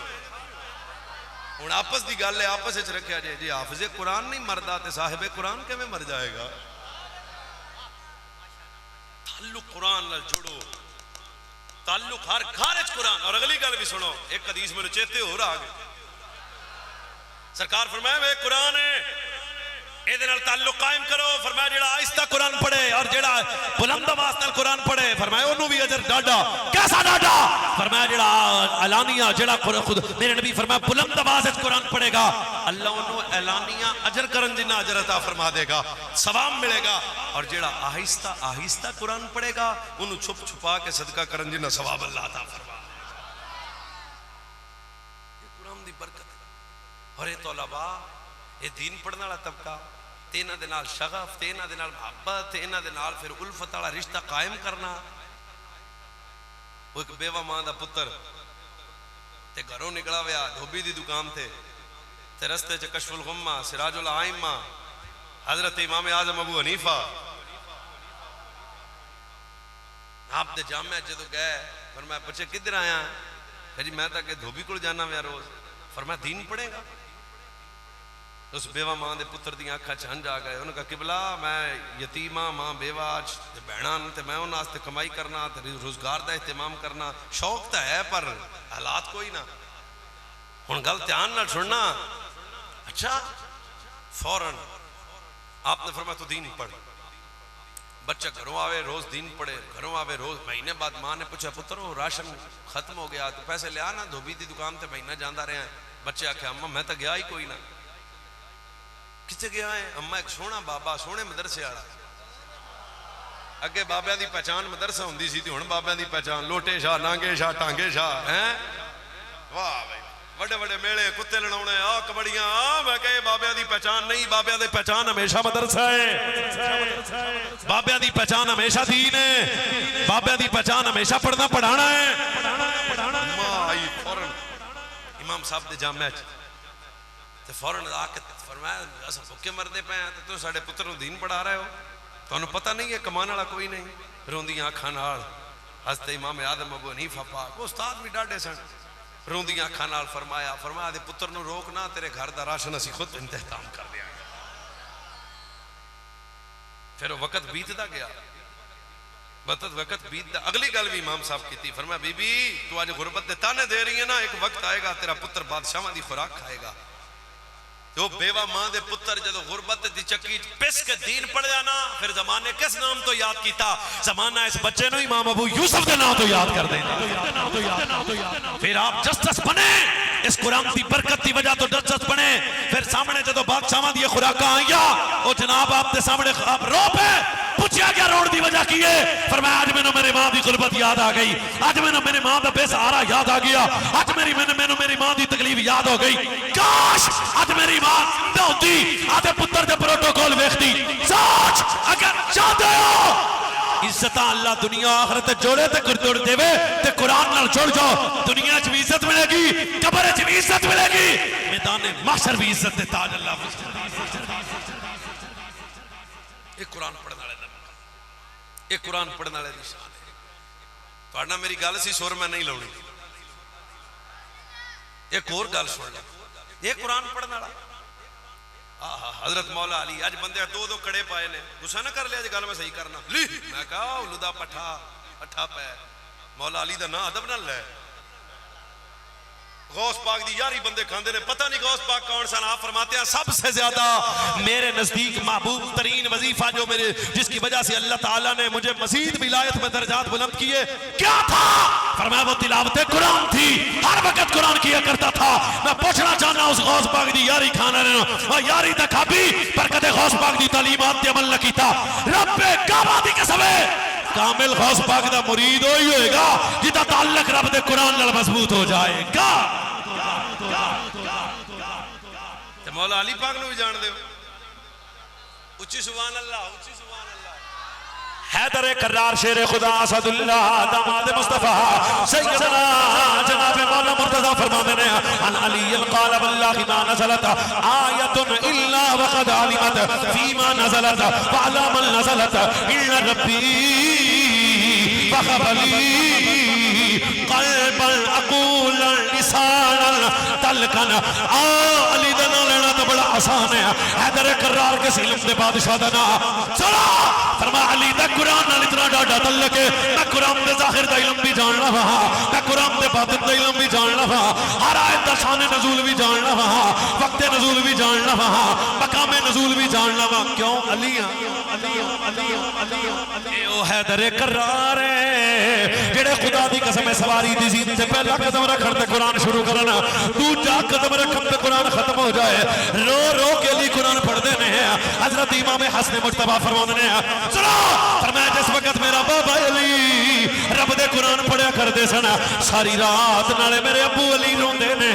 [SPEAKER 1] ہن آپس دی گل ہے، آپس وچ رکھیا جائے. جی حافظ قرآن نہیں مردا تے صاحب قرآن کیویں مر جائے گا؟ تعلق قرآن نال جڑو، تعلق ہر گھر وچ قرآن. اور اگلی گل بھی سنو، ایک حدیث میرے چیتے ہو رہا گیا. سرکار فرمایا وہ قرآن ہے اے دے نال تعلق قائم کرو. فرمایا جڑا آہستہ قرآن پڑھے اور جڑا بلند آواز نال قرآن پڑھے فرمایا انہوں بھی اجر ڈاڈا. کیسا ڈاڈا؟ فرمایا جڑا اعلانیہ جڑا خود میرے نبی فرمایا بلند آواز وچ قرآن پڑھے گا اللہ انہوں اعلانیہ اجر کرن جنہ اجر عطا فرما دے گا، ثواب ملے گا. اور جڑا آہستہ آہستہ قرآن پڑھے گا انہوں چھپ چھپا کے صدقہ کرن جنہ ثواب اللہ عطا فرما دے گا. یہ قرآن دی برکت ہے. اور یہ طلباء یہ دین پڑھنے والا طبقہ تے انہاں دے نال شغف تے انہاں دے نال محبت تے انہاں دے نال پھر الفت والا رشتہ قائم کرنا. وہ ایک بیوہ ماں دا پتر تے گھروں نکلا ویا دھوبی دی دکان تے رستے چ کشف الغمہ سراج الائمہ حضرت امام اعظم ابو حنیفہ آپ دے جامعہ جدو گئے. فرمایا بچے کدھر آیا؟ کہ جی میں تا کہ دھوبی کو جانا ویا روز. فرمایا دین پڑھے گا؟ اس بیوہ ماں دے پتر دی آنکھاں چھ آ گئے. انہوں نے کہا قبلہ میں یتیمہ ماں بیوہ بہنان تے میں انہاں واسطے کمائی کرنا تے روزگار دا اہتمام کرنا شوق تا ہے پر حالات کوئی نہ. ہن گل دھیان نال سننا. اچھا فوراً آپ نے فرمایا تو دین پڑھ. بچہ گھروں آوے روز دین پڑھے, گھروں آوے روز. مہینے بعد ماں نے پوچھا پترو راشن ختم ہو گیا تو پیسے لیا نا, دھوبی دی دکان تے مہینہ جاندہ رہے ہیں. بچے آکھے اماں میں تو گیا ہی کوئی نہ. کسے گیا ہے؟ اماں ایک سونا بابا سونے مدرسے آڑا. اگے بابیاں دی پہچان مدرسہ ہوندی سی تے ہن بابیاں دی پہچان لوٹے شاہ, نانگے شاہ, ٹانگے شاہ ہیں. واہ بھائی, بڑے بڑے میلے, کتے لڑاونے, آ کبڑیاں. میں کہے بابیاں دی پہچان نہیں, بابیاں دی پہچان ہمیشہ مدرسہ ہے. بابیاں دی پہچان ہمیشہ دین ہے. بابیاں دی پہچان ہمیشہ پڑھنا پڑھانا ہے. ماں آئی فوراً امام صاحب دے جامعہ تے فوراً آ کے فرمایا اساں بھوکے مردے پے ہیں تے تو ساڈے پتر نوں دین پڑھا رہے ہو, تانوں پتہ نہیں ہے کمان والا کوئی نہیں. روندیاں اکھاں نال حضرت امام اعظم ابو حنیفہ پاک استاد بھی ڈاڈے سن. روندیاں اکھاں نال فرمایا دے پتر نوں روک نہ, تیرے گھر دا راشن اسی خود انتظام کر دیا. پھر وقت بیتدا گیا, وقت بیتدا. اگلی گل بھی امام صاحب کیتی, فرمایا بی بی تو آج غربت دے تانے دے رہی ہے نا, ایک وقت آئے گا تیرا پتر بادشاہاں دی خوراک کھائے گا. جو بیوہ ماں دے پتر جدو غربت دی چکی پس کے دین پڑ جانا, پھر زمانے کس نام تو یاد کیتا؟ زمانہ اس بچے نو امام ابو یوسف دے نام تو یاد کر دیں. پھر آپ جسٹس بنے, اس قرآن دی برکت دی وجہ تو جسٹس بنے. پھر سامنے جدو بادشاہاں دی خوراکاں آئیا, او جناب آپ دے سامنے آپ رو پہ پوچھیا کیا روڑ دی وجہ کی ہے؟ فرمایا آج میں نے میری ماں دی غربت یاد آ گئی, آج میں نے میری ماں دا بے سہارا یاد آ گیا, آج میری ماں دی تکلیف یاد ہو گئی. کاش آج میری ماں زندہ ہوتی, آدھے پتر دے پروٹوکول ویکھتی. سوچ اگر چاہتے ہو عزتاں اللہ دنیا آخرت جوڑے تے جوڑ دے وے تے قرآن نال جوڑ جاؤ, دنیا چ بھی عزت ملے گی, قبر چ بھی عزت ملے گی, میدان محشر بھی عزت دے تاج اللہ. یہ قرآن پڑھنے والے یہ قرآن پڑھنے والے دی شان ہے. پڑھنا میری گل سی سور میں نہیں لاؤنی. ایک اور گل سن لے, یہ قرآن پڑھنے والا حضرت مولا علی. اج بندے دو کڑے پائے نے, غصہ نہ کر لیا اج گل میں صحیح کرنا. میں کہا لدا پٹھا پہ مولا علی دا نا ادب نہ لے. غوث پاک دی یاری بندے کھاندے نے, پتہ نہیں غوث پاک کون سا. آپ فرماتے ہیں سب سے زیادہ میرے نزدیک محبوب ترین وظیفہ جو میرے جس کی وجہ سے اللہ تعالیٰ نے مجھے مزید ولایت میں درجات بلند کیے, کیا تھا؟ فرمایا وہ تلاوت قرآن تھی, ہر وقت قرآن کیا کرتا تھا. میں پوچھنا چاہنا اس غوث پاک دی یاری کھانا رہنا, وہ یاری دکھا بھی پر کدے غوث پاک دی تعلیمات تے عمل نہ کیتا. رب کعبہ دی قسم ہے کامل غوث پاک دا مرید ہوئی ہوئے گا جدا تعلق رب دے قرآن نال مضبوط ہو جائے گا. مولا علی پاک نو بھی جان دے اچھی سبحان اللہ, اچھی سبحان اللہ.
[SPEAKER 3] حیدر کرار شیر خدا اسد اللہ داماد مصطفیٰ سیدنا جناب مولا مرتضی فرماتے ہیں ان علی قال واللہ ما نزلت آیت الا وقد علمت فیما نزلت وعلا من نزلت الا ربی فخبلی قلبا اقولا لسانا تلکن. علی دنا لینا تو بڑا آسان ہے. حیدر کرار کے علم دے بادشاہ دنا چلا فرما علی دا قرآن نال اتنا ڈاڈا تعلق ہے, میں قرآن دے ظاہر دا علم بھی جان رہا, میں قرآن دے باطن دا علم بھی جان رہا, ہر آیت دا شان نزول بھی جان رہا, وقت نزول بھی جان رہا, مقام نزول بھی جان رہا. کیوں علی اے او حیدر کرار ہے جڑے خدا دی قسم سواری دی زید سے پہلا قدم رکھن تے قرآن شروع کرنا, دوجا قدم رکھن تے قرآن ختم ہو جائے. رو رو کے لیے قرآن پڑھ دینے ہیں. حضرت امام حسن مجتبیٰ فرمانے ہیں چلو فرمایا جس وقت میرا بابا علی رب دے قرآن پڑھیا کر دے سنا, ساری رات نالے میرے ابو علی روندے نے,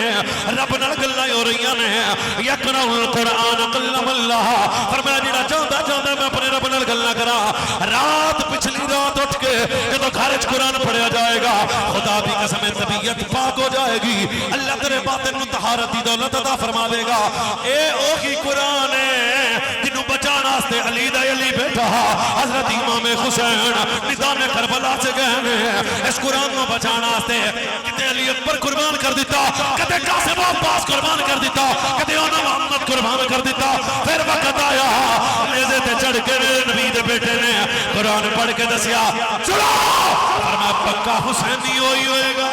[SPEAKER 3] رب نال گلاں ہو رہیاں نے. یقرأ القرآن قلم اللہ, فرمایا جڑا چاہتا چاہتا میں اپنے رب نال گلاں کراں. رات پچھلی رات اٹھ کے جدوں گھر وچ قرآن پڑھیا جائے گا خدا دی قسم طبیعت پاک ہو جائے گی, اللہ تیرے باطن نوں طہارت دی دولت عطا فرما دے گا. اے اوہی قرآن ہے جنوں بچان واسطے علی دا علی بیٹھا حضرت امام حسین میدان کربلا سے گئے. اس قرآن کو بچان واسطے کتے علی اکبر قربان کر دیتا, کتے قاسم عباس قربان کر دیتا, کتے اونا محمد قربان کر دیتا. پھر وقت آیا نیزے تے چڑھ کے میرے نبی دے بیٹے نے قرآن پڑھ کے دسیا چلو فرمایا پکا حسینی ہوئے گا.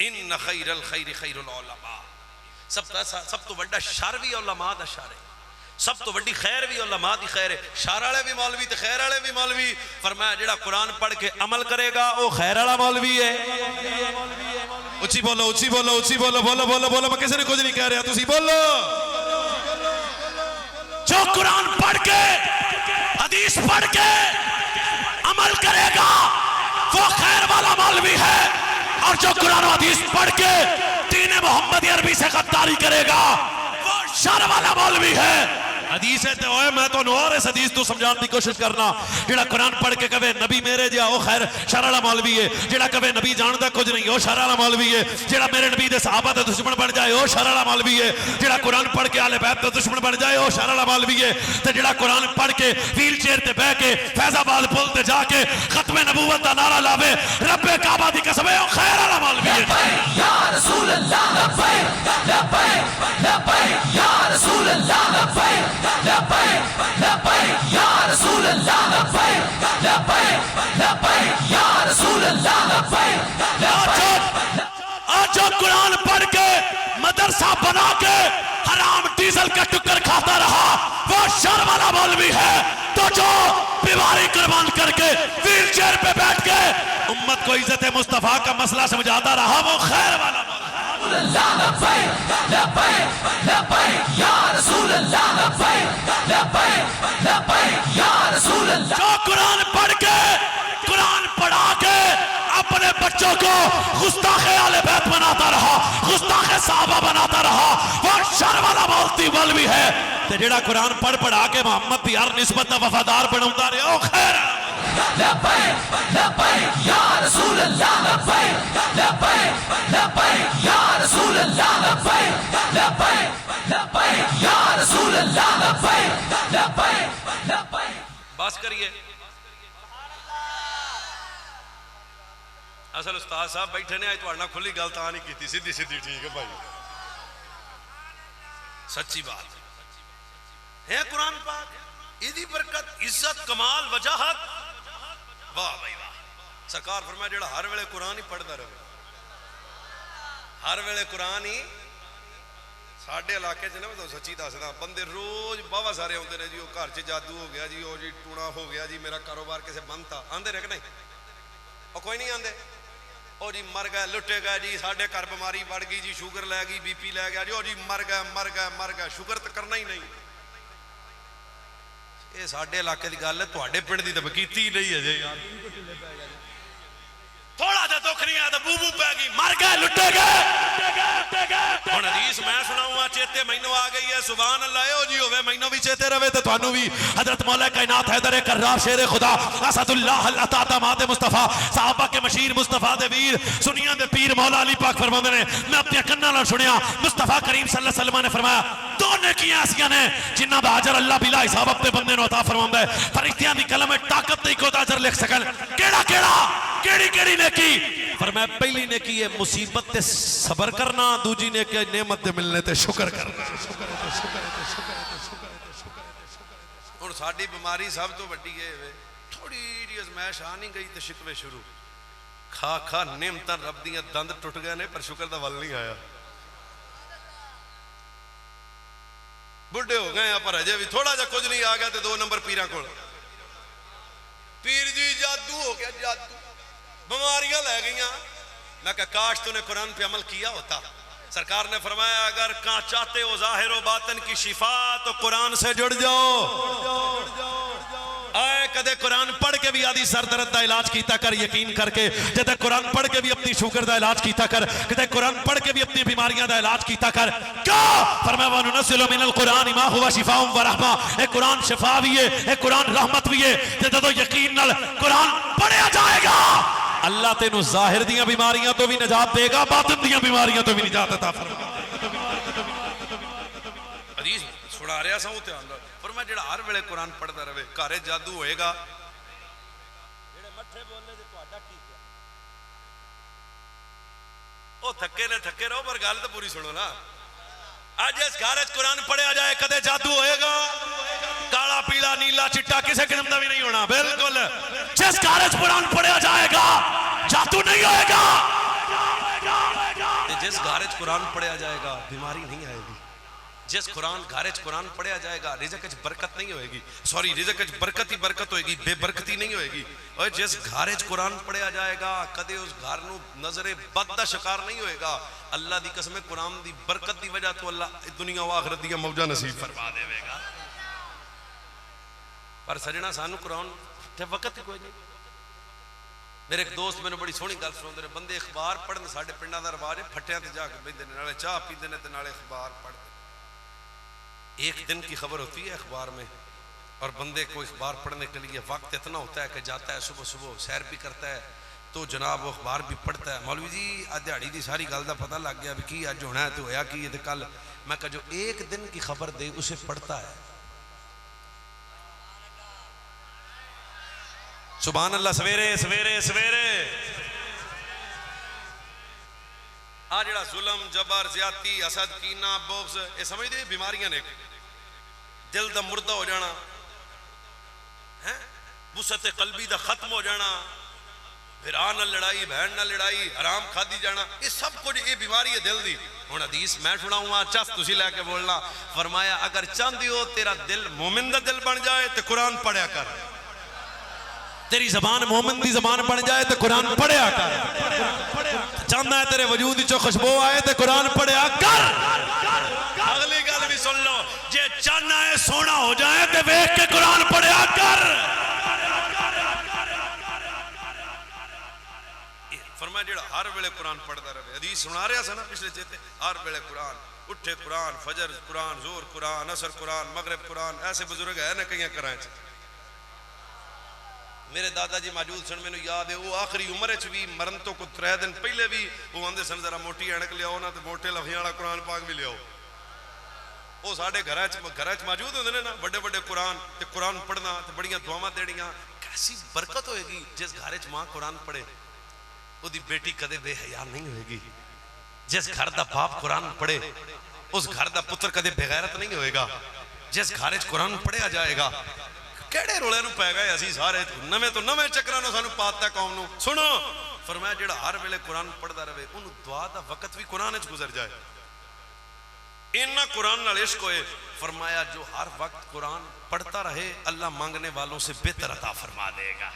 [SPEAKER 1] ان خیر الخیر خیر العلماء. سب تو بڑا شر بھی علماء دا شر ہے, سب تو بڑی خیر بھی علماء دی خیر ہے. شر والے بھی مولوی تے خیر والے بھی مولوی. فرمایا جڑا قرآن پڑھ کے عمل کرے گا وہ خیر والا مولوی ہے. اچھی بولو اچھی بولو اچھی بولو بولو بولو بولو, میں کسی نے کچھ نہیں کہہ رہا, تسی بولو.
[SPEAKER 3] جو قرآن پڑھ کے حدیث پڑھ کے عمل کرے گا وہ خیر والا مولوی ہے, اور جو قرآن و حدیث پڑھ کے دین محمدی عربی سے غداری کرے گا وہ شر والا مولوی ہے. حدیث ہے تو میں تو اور اس حدیث تو سمجھان دی کوشش کرنا. جڑا قرآن پڑھ کے کہے نبی میرے جا وہ خیر شر والا مولوی ہے, جڑا کہے نبی جاندا کچھ نہیں وہ شر والا مولوی ہے, جڑا میرے نبی دے صحابہ دے دشمن بن جائے وہ شر والا مولوی ہے, جڑا قرآن پڑھ کے اہل بیت دے دشمن بن جائے وہ شر والا مولوی ہے, تے جڑا قرآن پڑھ کے ویل چیئر تے بیٹھ کے فیض آباد پل تے جا کے ختم نبوت دا نعرہ لاوے رب کعبہ دی قسم ہے وہ خیر والا مولوی ہے.
[SPEAKER 2] لبیک یا رسول اللہ لبیک لبیک لبیک یا رسول اللہ لبیک لبیک لبیک یا رسول اللہ لبیک لبیک لبیک یا رسول اللہ لبیک لبیک.
[SPEAKER 3] آج جو قرآن پڑھ کے مدرسہ بنا کے حرام ڈیزل کا ٹکر کھاتا رہا وہ شر والا مولوی ہے, تو جو بیماری قربان کر کے ویل چیئر پہ بیٹھ کے امت کو عزت مصطفیٰ کا مسئلہ سمجھاتا رہا وہ خیر والا مولوی ہے.
[SPEAKER 2] اللہ لبیک لبیک لبیک یا رسول اللہ لبیک لبیک لبیک یا رسول اللہ.
[SPEAKER 3] جو قرآن پڑھ کے قرآن پڑھا کے اپنے بچوں کو گستاخ اہل بیت بناتا رہا, گستاخ صحابہ بناتا رہا وہ شر والا مولوی ہے. تے جڑا قرآن پڑھ پڑھا کے محمد دی ہر نسبت دا وفادار بناوندا رہیا او خیر.
[SPEAKER 2] لبیک لبیک یا رسول اللہ لبیک لبیک لبیک یا رسول اللہ لبیک لبیک لبیک یا رسول اللہ لبیک لبیک لبیک.
[SPEAKER 1] بس کریے. اصل استاد صاحب بیٹھے نے آج تھوڑا کھلی گل تا نہیں کیتی, سیدھی سیدھی ٹھیک ہے بھائی, سچی بات ہے. قرآن پاک ایدی برکت عزت کمال وجاہت واہ بھائی واہ. سرکار فرمایا جڑا ہر ویلے قرآن ہی پڑھدا رہے, ہر ویلے قرآن ہی. ساڈے علاقے چ نا میں سچی دسدا بندے روز باوا سارے آتے نے جی وہ گھر چ جادو ہو گیا جی, وہ جی ٹونا ہو گیا جی, میرا کاروبار کسے بند تھا, آندے رہے کہ نہیں؟ وہ کوئی نہیں آندے. او جی مر گئے لٹے گئے جی, ساڈے گھر بیماری بڑھ گئی جی, شوگر لے گئی بی پی لے گیا جی, او جی مر گئے مر گئے مر گئے. شکر تو کرنا ہی نہیں. یہ ساڈے علاقے دی گل ہے, تواڈے پنڈ دی تے کیتی ہی نہیں ہے جی یار. تھوڑا جا دکھ نہیں آیا تو بو بو پہ گئی, مر گئے لٹے گئے. ہن حدیث میں سناؤں چیتے مینوں آ گئی ہے, سبحان اللہ. او جی ہوے مینوں بھی چیتے رہے تے تانوں بھی. حضرت مولا کائنات حیدر کرار شیر خدا اسد اللہ العطا داماد مصطفیٰ صحابہ کے مشیر مصطفیٰ دے ویر سنیاں دے پیر مولا علی پاک فرماندے نے, میں اپنے کناں نال سنیا مصطفیٰ کریم صلی اللہ علیہ وسلم نے فرمایا دو نیکیاں ایسیاں نے جنہاں دا اجر اللہ بلا حساب اپنے بندے نوں عطا فرماندا ہے. فرشتیاں دی قلم میں طاقت نہیں کو اجر لکھ سکن. کیڑا کیڑا کیڑی کیڑی نیکی؟ فرمایا پہلی نیکی ہے مصیبت تے صبر کرنا, دوجی نیکی نعمت دے ملنے تے شکر کرنا. اور ساڈی بیماری سب تو وڈی ہے تھوڑی جی ازمائش آ نہیں گئی تے شکوے شروع. کھا کھا نعمتاں رب دیاں دند ٹوٹ گئے نے پر شکر دا ول نہیں آیا. بڈھے ہو گئے ہیں پر اجے بھی تھوڑا جا کچھ نہیں آ گیا تے 2 نمبر پیراں کول. پیر جی جادو ہو گیا جادو, بیماریاں لے گئیاں. میں کہا کاش تو نے قرآن پہ عمل کیا ہوتا. سرکار نے فرمایا اگر کہاں چاہتے ہو ظاہر و باطن کی شفا تو قرآن سے جڑ جاؤ. آئے کدے قرآن پڑھ کے بھی آدھی سر درد دا علاج کیتا کر, یقین کر کے جدے قرآن پڑھ کے بھی اپنی شوگر دا علاج کیتا کر, کدے قرآن پڑھ کے بھی اپنی بیماریاں دا علاج کیتا کر. کیا فرمایا وَنُنَزِّلُ مِنَ الْقُرْآنِ مَا هُوَ شِفَاءٌ وَرَحْمَةٌ. اے قرآن شفا بھی ہے, اے قرآن رحمت بھی ہے. جدے تو یقین نال قرآن پڑھیا جائے گا اللہ تینوں ظاہر دیاں بیماریاں تو بھی نجات دے گا, باطن دیاں بیماریاں تو بھی نجات عطا فرمائے گا. حدیث سنا رہا سا تے آندا فرمایا جڑا ہر ویلے قرآن پڑھدا رہے گھر جادو ہوئے گا. جڑے مٹھے بولنے تے تہاڈا کی کیا او تھکے نے تھکے رہو پر گل تے پوری سنو نا. اج اس گھر وچ قرآن پڑھیا جائے کدے جادو ہوئے گا؟ کالا پیلا نیلا چٹا کسے قسم دا بھی نہیں ہونا. بالکل جس گھر وچ قرآن پڑھیا جائے گا جادو نہیں ہوئے گا. جس گھر قرآن پڑھیا جائے گا بیماری نہیں آئے گی. جس گھر قرآن پڑھیا جائے گا رزق وچ برکت نہیں ہوئے گی. سوری رزق وچ برکت ہی برکت ہوئے گی, بے برکتی نہیں ہوئے گی. اور جس گھر قرآن پڑھیا جائے گا کدے اس گھر نو نظر بد دا شکار نہیں ہوئے گا. اللہ دی قسم قرآن دی برکت دی وجہ تو اللہ دنیا و آخرت دی موجاں نصیب فرما دے گا. پر سجنا سانو قرآن تے وقت ہی کوئی نہیں. میرے ایک دوست میں نے بڑی سونی گل سناؤندے نے, بندے اخبار پڑھن ساڈے پنڈاں دا رواج ہے, پھٹیاں تے جا کے بیٹھدے نے, نالے چاہ پیندے نے تے نالے اخبار پڑھدے. ایک دن کی خبر ہوتی ہے اخبار میں, اور بندے کو اخبار پڑھنے کے لیے وقت اتنا ہوتا ہے کہ جاتا ہے صبح صبح سیر بھی کرتا ہے تو جناب وہ اخبار بھی پڑھتا ہے. مولوی جی آج دیہڑی دی ساری گل دا پتہ لگ گیا بھی کی اج ہونا ہے تو ہویا کی ہے تے کل. میں کہا جو ایک دن کی خبر دے اسے پڑھتا ہے. سبحان اللہ. سویرے سویرے سویرے آ جڑا ظلم جبر زیادتی حسد کینہ بغض یہ سمجھ دے بیماریاں نے, دل دا مردہ ہو جانا, وسعت قلبی دا ختم ہو جانا, بھرا نہ لڑائی بہن نہ لڑائی حرام کھادی جانا, یہ سب کچھ یہ بیماری ہے دل دی. ہن حدیث میں سناؤں گا چس تسی لے کے بولنا. فرمایا اگر چاہندی ہو تیرا دل مومن دا دل بن جائے تو قرآن پڑھیا کر. تیری زبان مومن دی زبان بن جائے تو قرآن پڑھیا کر. چاہتا ہے تیرے وجود چو خوشبو آئے تو قرآن پڑھیا کر. اگلی گل بھی سن لو, جے چاہنا ہے سونا ہو جائے تو ویکھ کے قرآن پڑھیا کر. فرمایا جڑا ہر ویلے قرآن پڑھتا رہے, حدیث سنا رہا سا نا پچھلے چیتے, ہر ویلے قرآن, اٹھے قرآن, فجر قرآن, زور قرآن, عصر قرآن, مغرب قرآن. ایسے بزرگ ہے نا کئی کرائیں. میرے دادا جی موجود سن, میں نے یاد ہے وہ آخری عمر بھی مرن تو کو 3 دن پہلے بھی وہ آندے سن ذرا موٹی اینک لیاؤ نا تے موٹے لفظاں والا قرآن پاک بھی لیاؤ. وہ ساڈے گھر وچ موجود ہوندے نے نا بڑے بڑے قرآن, تے قرآن پڑھنا تے بڑیاں دعاواں دیڑیاں. کیسی برکت ہوئے گی جس گھر وچ ماں قرآن پڑھے, وہ دی بیٹی کدے بے حیا نہیں ہوئے گی. جس گھر دا باپ قرآن پڑھے اس گھر دا پتر کدے بے غیرت نہیں ہوئے گا. جس گھر وچ قرآن پڑھیا جائے گا کیڑے رولے نو پے گئے اسی سارے نویں تو نویں چکراں نو سانو پاتا ہے قوم نو. سنو فرمایا جڑا ہر ویلے قرآن پڑھدا رہے اونوں دعا دا وقت بھی قرآن وچ گزر جائے. انہاں قرآن نال عشق ہوئے. فرمایا جو ہر وقت قرآن پڑھتا رہے اللہ مانگنے والوں سے بہتر عطا فرما دے گا.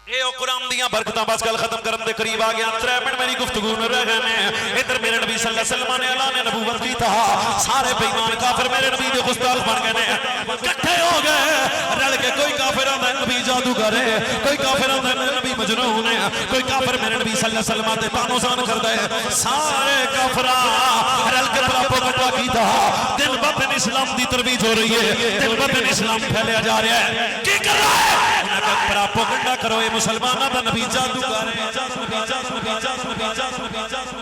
[SPEAKER 1] اے او قرآن دیاں برکتاں بس گل ختم کرن دے قریب آ گیا. 3 منٹ میری گفتگو نہ رہ گئے نے. ادھر میرے نبی صلی اللہ علیہ وسلم نے اعلان نبوت کیتا, سارے بے ایمان کافر میرے نبی دے گستاخ بن گئے نے, اکٹھے ہو گئے رل کے. کوئی کافر آندا نبی جادوگر ہے, کوئی کافر آندا میرے نبی مجنون ہے, کوئی کافر میرے نبی صلی اللہ علیہ وسلم تے تانوسان کردا ہے. سارے کافراں رل کے پروپیگنڈا کیتا. دن بہ دن اسلام دی ترویج ہو رہی ہے, دن بہ دن اسلام پھیلیا جا رہا ہے. کی کر رہا ہے انہاں کا پروپیگنڈا کرو مسلمانہ دا نبی جادوگر ہے,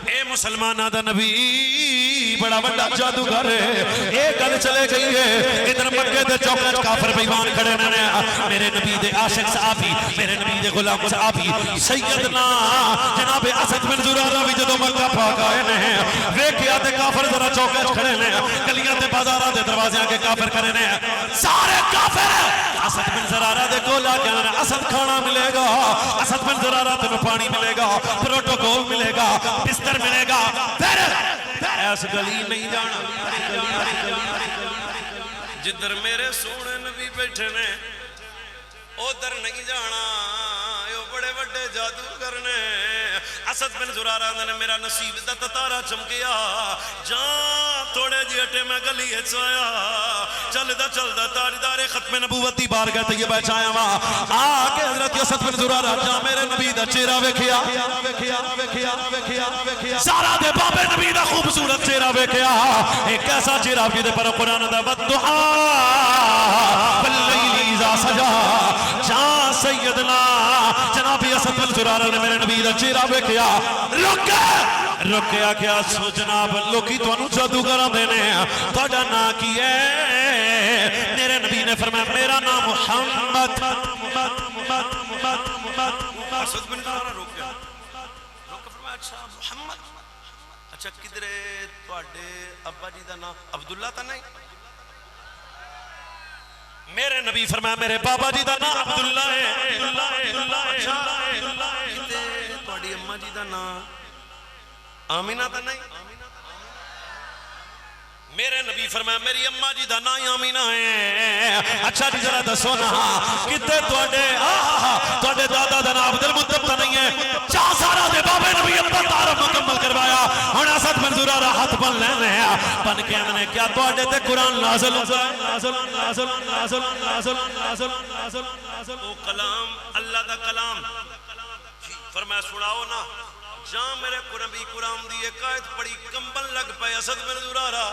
[SPEAKER 1] اے مسلمانہ دا نبی بڑا بڑا جادوگر ہے. ایک گل چلے گئی ہے ادھر مکے دے چوکے کافر بے ایمان کھڑے نے. میرے نبی دے عاشق صحابی, میرے نبی دے غلام صحابی سیدنا جناب اسد بن زرارہ بھی جدوں مکہ پاک آئے نے ویکھیا تے کافر ذرا چوکے کھڑے نے, گلیاں تے بازاراں دے دروازیاں کے کافر کھڑے نے. سارے کافر اسد بن زرارہ دے کول آ کے اسد کھانا ملے گا, اسد بن زرارہ تینوں پانی ملے گا, پروٹوکول ملے گا, بستر ملے گا. پھر ایس گلی نہیں جانا جدھر میرے سونے نبی بیٹھے نے ادھر نہیں جانا. یہ بڑے بڑے جادوگر نے. اسد بن زرارہ نے میرا نصیب دا تتارا چمکیا, جان تھوڑے جی ہٹے میں گلی آیا, چلدا چلدا تاجدار ختم نبوت دی بارگاہ طیبہ چ آیا وا. آ کے حضرت اسد بن زرارہ جا میرے نبی دا چہرہ ویکھیا, سارا دے بابے نبی دا خوبصورت چہرہ ویکھیا. ایک ایسا چہرہ جے پر قرآن دا والضحیٰ واللیل اذا سجا. جان سیدنا جناب اسد بن زرارہ نے میرے نبی دا چہرہ ویکھیا, رکیا کیا سو جناب لوکی تانوں جادوگر آندے نے, تہاڈا نام کی ہے؟ میرے نبی نے فرمایا میرا نام محمد. اسد بن زرارہ رک گیا, فرمایا اچھا محمد, اچھا کدھر تہاڈے ابا جی دا نام عبداللہ تا نہیں؟ میرے نبی فرمایا میرے بابا جی دا نام عبداللہ ہے. اچھا تہاڈی اماں جی دا نام آمینہ دا نہیں؟ میرے نبی فرمایا میری اماں جی دا نام آمینہ ہے.
[SPEAKER 3] اچھا جی ذرا دسو نا کتے توڑے دادا دا نام عبد المطلب تا نہیں ہے؟ 4 سالہ دے بابے نبی اللہ تعارف مکمل کروایا. ہن اسد بن زرارہ ہاتھ بن لینے ہیں بن کے ہم نے کیا توڑے تے قرآن نازل ہوتا ہے.
[SPEAKER 1] وہ کلام اللہ دا کلام فرمایا سناؤ نا جہاں میرے نبی قرآن دی ایک آیت پڑی کمبل لگ پے اسد بن زرارہ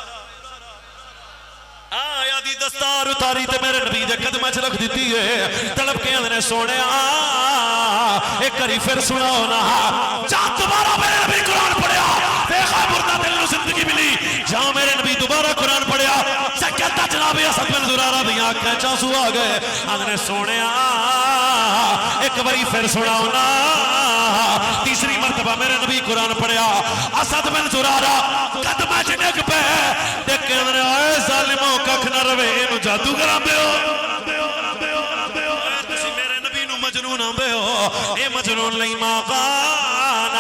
[SPEAKER 3] آیا دی دستار اتاری تے میرے نبی دے قدمہ چ رکھ دیتی ہے. تڑپ کے اندر سونے ایک کری پھر سناؤ نا جہاں دوبارہ میرے نبی قرآن پڑھیا دیکھا مردہ دل نو زندگی ملی. جہاں میرے نبی دوبارہ قرآن پڑھیا سکتا جناب اسد بن زرارہ دی آنکھیں چانسو آ گئے. اندر سونے ایک باری پھر سناؤ نا. تیسری مرتبہ میرے نبی قرآن پڑھیا اسد بن زرارہ قدمہ چ ڈگ پے ڈگ کے اندر آئے ظالموں ککھ نہ روے اینو جادو کراں دے ہو تسی میرے نبی نو مجنون آندے ہو. اے مجنون نہیں ما کان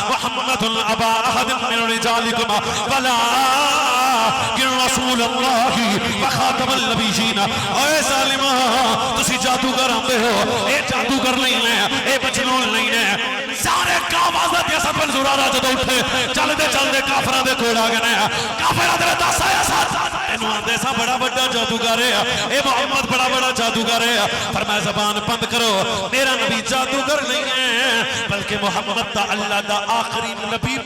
[SPEAKER 3] محمد ابا احد من رجالکم ولا رسول اللہ وخاتم النبیین. اے ظالموں تسی جادو کراں دے ہو. اے جادو کر نہیں ہے اے مجنون نہیں ہے. سارے کافر دے اسد بن زرارہ جدوں اٹھے چلدے چلدے کافراں دے کول آ گئے. کافراں دے دس آیا اسد اینو آندے سا بڑا بڑا جادوگر ہے اے محمد بڑا بڑا جادوگر ہے. فرمایا زبان بند کرو میرا نبی جادوگر نہیں ہے بلکہ محمد دا اللہ دا آخری نبی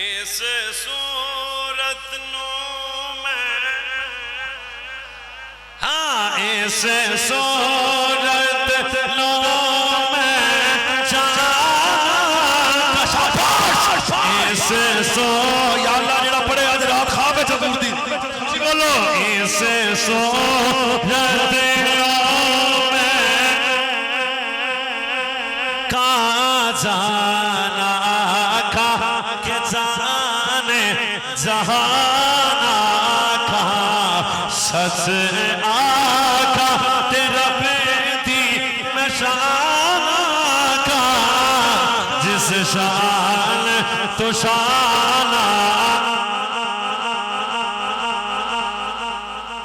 [SPEAKER 1] اس صورت نو میں
[SPEAKER 3] ہاں اس صورت نو میں اس یا اللہ جڑا پڑھے آج رات خواب ہے چکور دی بولو اس صورت نو میں کہاں جانا جہانا کہاں سچ آقا تیرا بیٹی میں شانہ کہاں جس شان تو شانہ.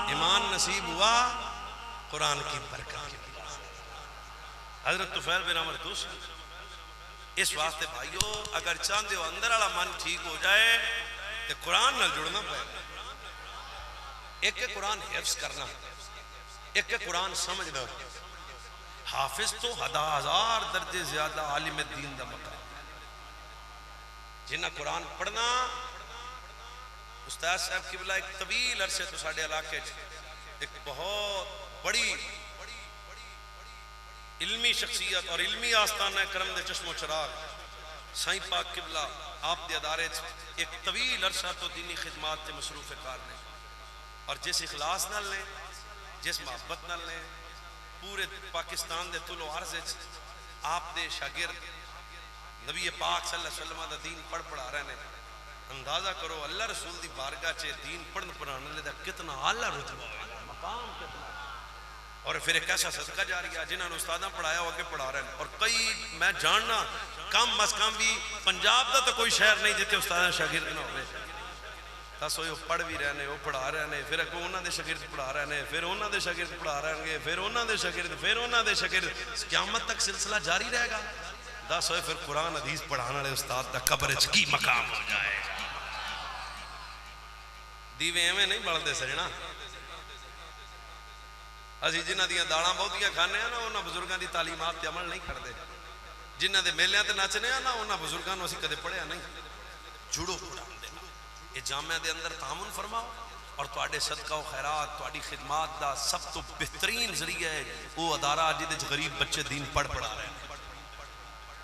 [SPEAKER 1] ایمان نصیب ہوا قرآن کی برکت کی. حضرت طفیل بن عمر دوسری اس واسطے بھائیو اگر چاہتے ہو اندر والا من ٹھیک ہو جائے تو قرآن نہ جڑنا پائے. ایک قرآن حفظ کرنا ایک قرآن سمجھنا. حافظ تو 1000 درجے زیادہ عالم دین دا مقام. جنہ قرآن پڑھنا استاد صاحب قبلہ ایک طویل عرصے تو ساڑھے علاقے ایک بہت بڑی علمی شخصیت اور علمی آستانہ کرم دے چشم و چراغ سائیں پاک قبلہ آپ دے ادارے ایک طویل عرصہ تو دینی خدمات تے مصروف کار نے. اور جس اخلاص نال نے جس محبت نال نے پورے پاکستان دے طول و عرض آپ دے شاگرد نبی پاک صلی اللہ علیہ وسلم دا دین پڑھا رہے ہیں. اندازہ کرو اللہ رسول دی بارگاہ چے دین پڑھانے لے دا کتنا اعلیٰ رتبہ مقام کتنا. اور پھر ایک ایسا صدقہ جاریہ جنہوں نے استادہ پڑھایا ہو کے پڑھا رہے ہیں. اور کئی میں جاننا کم از کم بھی پنجاب دا تو کوئی شہر نہیں جتے استادہ شاگرد نہ ہوئے. تاسو یہ پڑھ بھی رہنے وہ پڑھا رہنے پھر اگو انہوں نے شاگرد پڑھا رہنے پھر انہوں نے شاگرد پڑھا رہے گے پھر انہوں نے شاگرد پھر انہوں نے شاگرد قیامت تک سلسلہ جاری رہے گا. دس ہوئے پھر قرآن حدیث پڑھانے والے استاد دا قبر وچ کی مقام ہو جائے. دیوے ایویں نہیں بلدے سجنا. اسی جنہ دیاں داڑاں بہتیاں کھانے ہیں نا انہاں بزرگاں دی تعلیمات تے عمل نہیں کرتے. جنہ دے میلیاں تے نچنے ہیں نا انہاں بزرگاں نوں اسی کدے پڑھیا نہیں. جڑو قرآن دے یہ جامعہ دے اندر تعاون فرماؤ اور تواڈے صدقہ و خیرات تواڈی خدمات دا سب تو بہترین ذریعہ ہے وہ ادارہ جہدے وچ غریب بچے دین پڑھا رہے ہیں.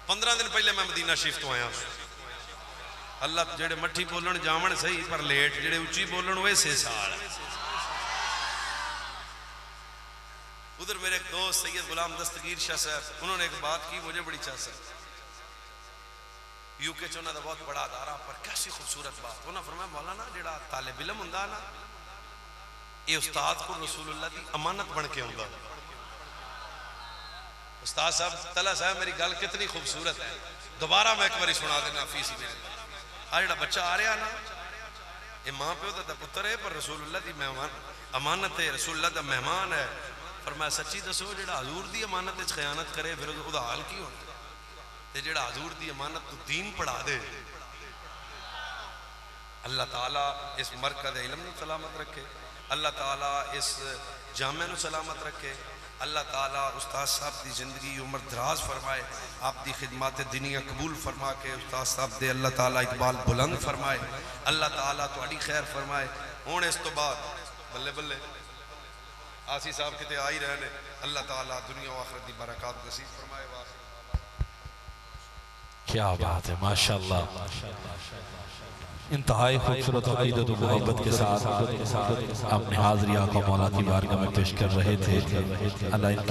[SPEAKER 1] 15 دن پہلے میں مدینہ شریف تو آیا. اللہ جڑے مٹھی بولن جاون صحیح پر لیٹ جڑے اچھی بولن وہ سے سال. ادھر میرے ایک دوست سید غلام دستگیر شاہ صاحب انہوں نے ایک بات کی مجھے بڑی چاہتا ہے. یو کے چونہ دا بہت بڑا ادارہ پر کیسی خوبصورت بات. انہوں نے فرمایا مولانا جڑا طالب علم ہوندا نا یہ استاد کو رسول اللہ کی امانت بن کے آؤں. استاد صاحب طلع صاحب میری گل کتنی خوبصورت ہے, دوبارہ میں ایک باری سنا دینا فی سبیل اللہ. آج جڑا بچہ آ رہا نا یہ ماں پیو دا پتر ہے پر رسول اللہ دی مہمان امانت ہے, رسول اللہ دا مہمان ہے. فرمایا سچی دسو جڑا حضور دی امانت وچ خیانت کرے پھر او دا حال کی ہونا؟ تے جڑا حضور دی امانت تو دین پڑھا دے. اللہ تعالیٰ اس مرکز علم نو سلامت رکھے, اللہ تعالیٰ اس جامعہ نو سلامت رکھے, اللہ تعالیٰ استاد صاحب دی زندگی عمر دراز فرمائے, آپ دی خدمات دینیہ قبول فرما کے استاد صاحب دے اللہ تعالیٰ اقبال بلند فرمائے, اللہ تعالیٰ تہاڈی خیر فرمائے. ہن اس تو بعد بلے بلے آسی صاحب کتے آئی رہنے, اللہ تعالیٰ دنیا و آخرت دی برکات نصیب فرمائے.
[SPEAKER 3] کیا بات ہے, ماشاءاللہ, انتہائی خوبصورت عقیدت و محبت کے ساتھ اپنے حاضری آقا مولا کی بارگاہ میں پیش کر رہے تھے. اللہ ان کی